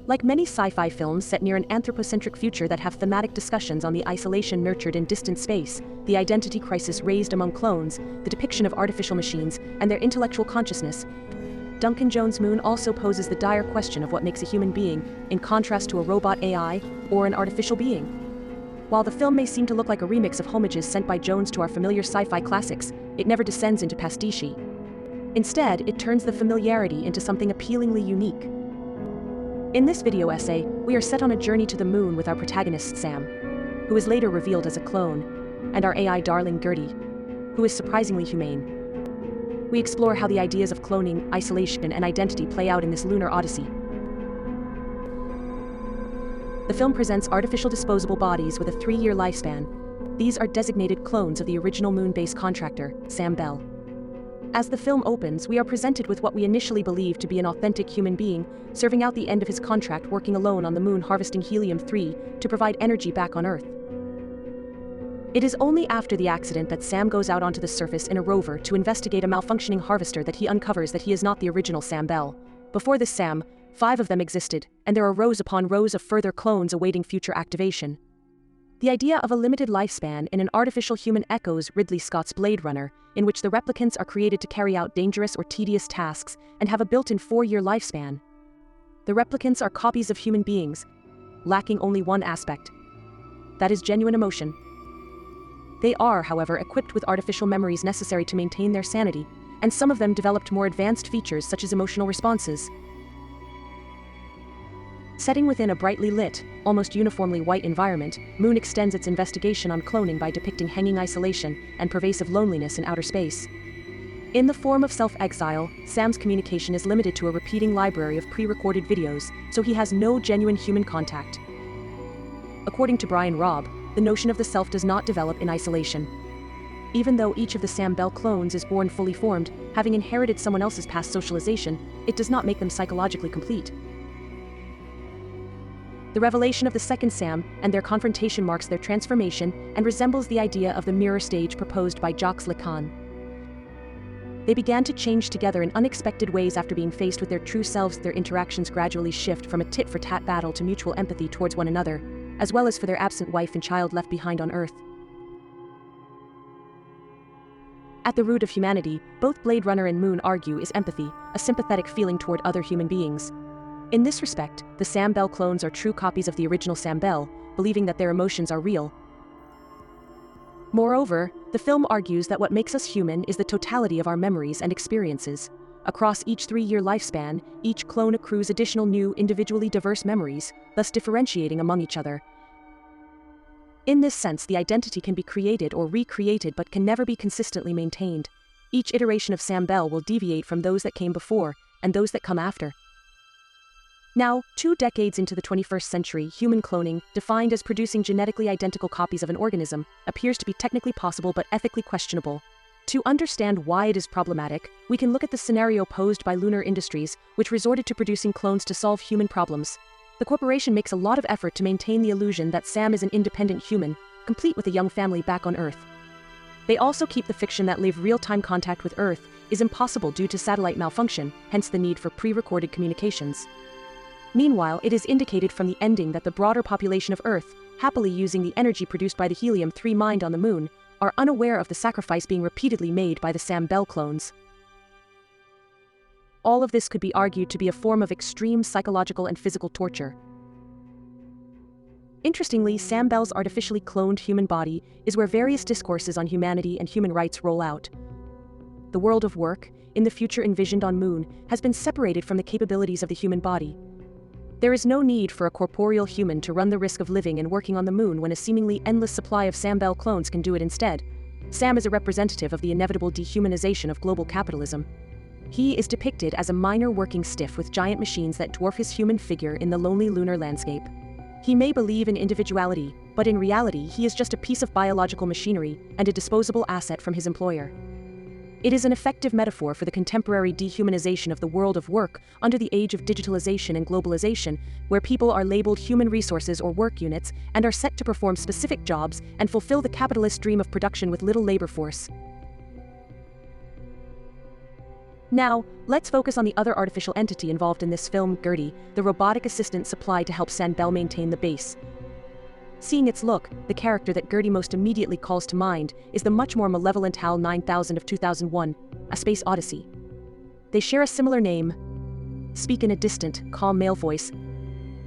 Like many sci-fi films set near an anthropocentric future that have thematic discussions on the isolation nurtured in distant space, the identity crisis raised among clones, the depiction of artificial machines, and their intellectual consciousness, Duncan Jones' Moon also poses the dire question of what makes a human being, in contrast to a robot AI or an artificial being. While the film may seem to look like a remix of homages sent by Jones to our familiar sci-fi classics, it never descends into pastiche. Instead, it turns the familiarity into something appealingly unique. In this video essay, we are set on a journey to the moon with our protagonist Sam, who is later revealed as a clone, and our AI darling Gertie, who is surprisingly humane. We explore how the ideas of cloning, isolation, and identity play out in this lunar odyssey. The film presents artificial disposable bodies with a 3-year lifespan. These are designated clones of the original moon base contractor, Sam Bell. As the film opens, we are presented with what we initially believe to be an authentic human being, serving out the end of his contract working alone on the moon harvesting helium-3 to provide energy back on Earth. It is only after the accident that Sam goes out onto the surface in a rover to investigate a malfunctioning harvester that he uncovers that he is not the original Sam Bell. Before this Sam, 5 of them existed, and there are rows upon rows of further clones awaiting future activation. The idea of a limited lifespan in an artificial human echoes Ridley Scott's Blade Runner, in which the replicants are created to carry out dangerous or tedious tasks and have a built-in 4-year lifespan. The replicants are copies of human beings, lacking only one aspect. That is genuine emotion. They are, however, equipped with artificial memories necessary to maintain their sanity, and some of them developed more advanced features such as emotional responses. Setting within a brightly lit, almost uniformly white environment, Moon extends its investigation on cloning by depicting hanging isolation and pervasive loneliness in outer space. In the form of self-exile, Sam's communication is limited to a repeating library of pre-recorded videos, so he has no genuine human contact. According to Brian Robb, the notion of the self does not develop in isolation. Even though each of the Sam Bell clones is born fully formed, having inherited someone else's past socialization, it does not make them psychologically complete. The revelation of the second Sam and their confrontation marks their transformation and resembles the idea of the mirror stage proposed by Jacques Lacan. They began to change together in unexpected ways after being faced with their true selves. Their interactions gradually shift from a tit-for-tat battle to mutual empathy towards one another, as well as for their absent wife and child left behind on Earth. At the root of humanity, both Blade Runner and Moon argue is empathy, a sympathetic feeling toward other human beings. In this respect, the Sam Bell clones are true copies of the original Sam Bell, believing that their emotions are real. Moreover, the film argues that what makes us human is the totality of our memories and experiences. Across each 3-year lifespan, each clone accrues additional new, individually diverse memories, thus differentiating among each other. In this sense, the identity can be created or recreated but can never be consistently maintained. Each iteration of Sam Bell will deviate from those that came before, and those that come after. Now, 2 decades into the 21st century, human cloning, defined as producing genetically identical copies of an organism, appears to be technically possible but ethically questionable. To understand why it is problematic, we can look at the scenario posed by Lunar Industries, which resorted to producing clones to solve human problems. The corporation makes a lot of effort to maintain the illusion that Sam is an independent human, complete with a young family back on Earth. They also keep the fiction that live real-time contact with Earth is impossible due to satellite malfunction, hence the need for pre-recorded communications. Meanwhile, it is indicated from the ending that the broader population of Earth, happily using the energy produced by the helium-3 mined on the moon, are unaware of the sacrifice being repeatedly made by the Sam Bell clones. All of this could be argued to be a form of extreme psychological and physical torture. Interestingly, Sam Bell's artificially cloned human body is where various discourses on humanity and human rights roll out. The world of work, in the future envisioned on Moon, has been separated from the capabilities of the human body. There is no need for a corporeal human to run the risk of living and working on the moon when a seemingly endless supply of Sam Bell clones can do it instead. Sam is a representative of the inevitable dehumanization of global capitalism. He is depicted as a minor working stiff with giant machines that dwarf his human figure in the lonely lunar landscape. He may believe in individuality, but in reality he is just a piece of biological machinery and a disposable asset from his employer. It is an effective metaphor for the contemporary dehumanization of the world of work under the age of digitalization and globalization, where people are labeled human resources or work units and are set to perform specific jobs and fulfill the capitalist dream of production with little labor force. Now, let's focus on the other artificial entity involved in this film, Gertie, the robotic assistant supplied to help Sam Bell maintain the base. Seeing its look, the character that Gertie most immediately calls to mind is the much more malevolent HAL 9000 of 2001, A Space Odyssey. They share a similar name, speak in a distant, calm male voice,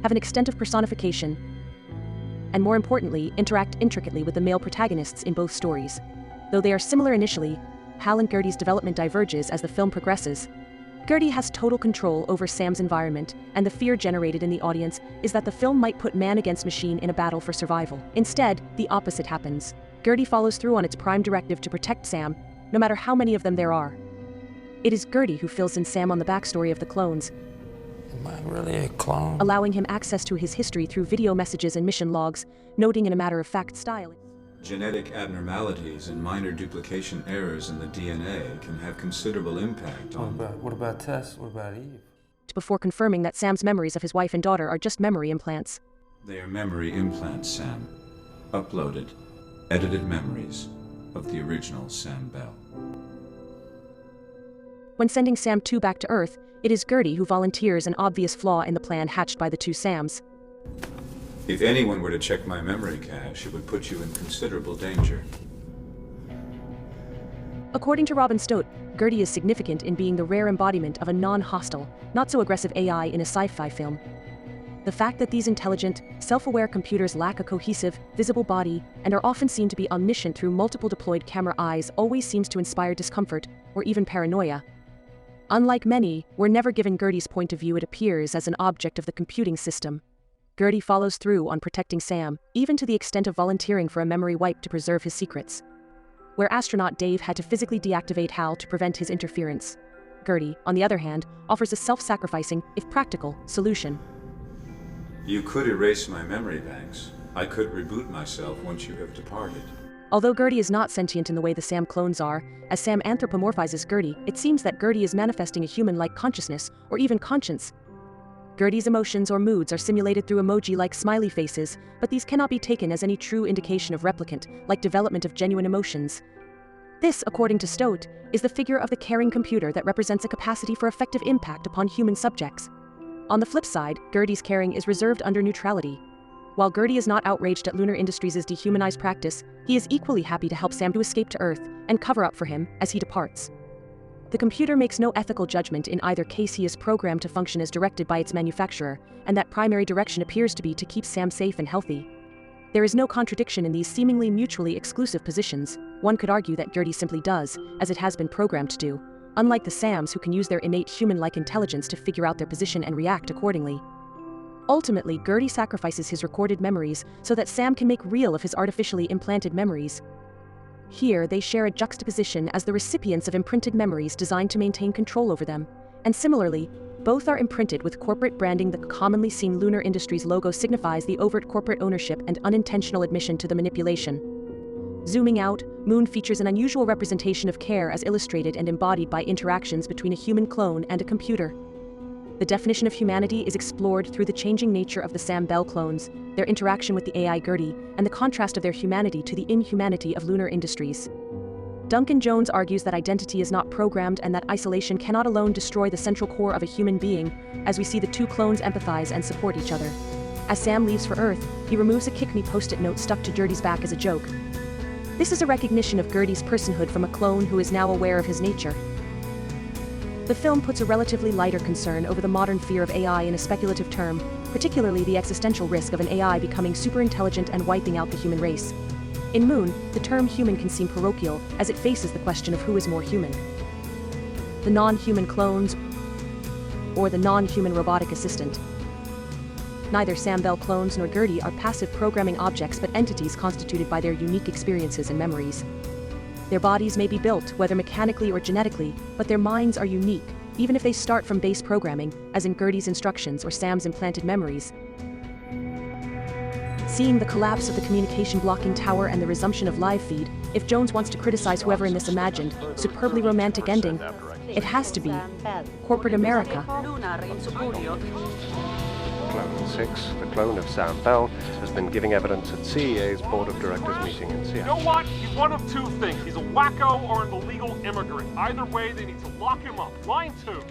have an extent of personification, and more importantly, interact intricately with the male protagonists in both stories. Though they are similar initially, Hal and Gertie's development diverges as the film progresses. Gertie has total control over Sam's environment, and the fear generated in the audience is that the film might put man against machine in a battle for survival. Instead, the opposite happens. Gertie follows through on its prime directive to protect Sam, no matter how many of them there are. It is Gertie who fills in Sam on the backstory of the clones, am I really a clone? allowing him access to his history through video messages and mission logs, noting in a matter-of-fact style. Genetic abnormalities and minor duplication errors in the DNA can have considerable impact on... What about Tess? What about Eve? Before confirming that Sam's memories of his wife and daughter are just memory implants. They are memory implants, Sam. Uploaded, edited memories of the original Sam Bell. When sending Sam 2 back to Earth, it is Gertie who volunteers an obvious flaw in the plan hatched by the two Sams. If anyone were to check my memory cache, it would put you in considerable danger. According to Robin Stott, Gertie is significant in being the rare embodiment of a non-hostile, not-so-aggressive AI in a sci-fi film. The fact that these intelligent, self-aware computers lack a cohesive, visible body and are often seen to be omniscient through multiple deployed camera eyes always seems to inspire discomfort, or even paranoia. Unlike many, we're never given Gertie's point of view. It appears as an object of the computing system. Gertie follows through on protecting Sam, even to the extent of volunteering for a memory wipe to preserve his secrets. Where astronaut Dave had to physically deactivate Hal to prevent his interference, Gertie, on the other hand, offers a self-sacrificing, if practical, solution. You could erase my memory banks. I could reboot myself once you have departed. Although Gertie is not sentient in the way the Sam clones are, as Sam anthropomorphizes Gertie, it seems that Gertie is manifesting a human-like consciousness, or even conscience. Gertie's emotions or moods are simulated through emoji-like smiley faces, but these cannot be taken as any true indication of replicant, like development of genuine emotions. This, according to Stott, is the figure of the caring computer that represents a capacity for effective impact upon human subjects. On the flip side, Gertie's caring is reserved under neutrality. While Gertie is not outraged at Lunar Industries' dehumanized practice, he is equally happy to help Sam to escape to Earth and cover up for him as he departs. The computer makes no ethical judgment in either case. He is programmed to function as directed by its manufacturer, and that primary direction appears to be to keep Sam safe and healthy. There is no contradiction in these seemingly mutually exclusive positions. One could argue that Gertie simply does, as it has been programmed to do, unlike the Sams who can use their innate human-like intelligence to figure out their position and react accordingly. Ultimately, Gertie sacrifices his recorded memories so that Sam can make real of his artificially implanted memories. Here, they share a juxtaposition as the recipients of imprinted memories designed to maintain control over them, and similarly, both are imprinted with corporate branding. The commonly seen Lunar Industries logo signifies the overt corporate ownership and unintentional admission to the manipulation. Zooming out, Moon features an unusual representation of care as illustrated and embodied by interactions between a human clone and a computer. The definition of humanity is explored through the changing nature of the Sam Bell clones, their interaction with the AI Gertie, and the contrast of their humanity to the inhumanity of Lunar Industries. Duncan Jones argues that identity is not programmed and that isolation cannot alone destroy the central core of a human being, as we see the two clones empathize and support each other. As Sam leaves for Earth, he removes a "kick me" post-it note stuck to Gertie's back as a joke. This is a recognition of Gertie's personhood from a clone who is now aware of his nature. The film puts a relatively lighter concern over the modern fear of AI in a speculative term, particularly the existential risk of an AI becoming superintelligent and wiping out the human race. In Moon, the term human can seem parochial, as it faces the question of who is more human: the non-human clones or the non-human robotic assistant. Neither Sam Bell clones nor Gertie are passive programming objects but entities constituted by their unique experiences and memories. Their bodies may be built, whether mechanically or genetically, but their minds are unique, even if they start from base programming, as in Gertie's instructions or Sam's implanted memories. Seeing the collapse of the communication blocking tower and the resumption of live feed, if Jones wants to criticize whoever in this imagined, superbly romantic ending, it has to be corporate America. Clone 6, the clone of Sam Bell, has been giving evidence at CEA's Board of Directors meeting in You Seattle. know what? He's one of two things. He's a wacko or an illegal immigrant. Either way, they need to lock him up. Line 2.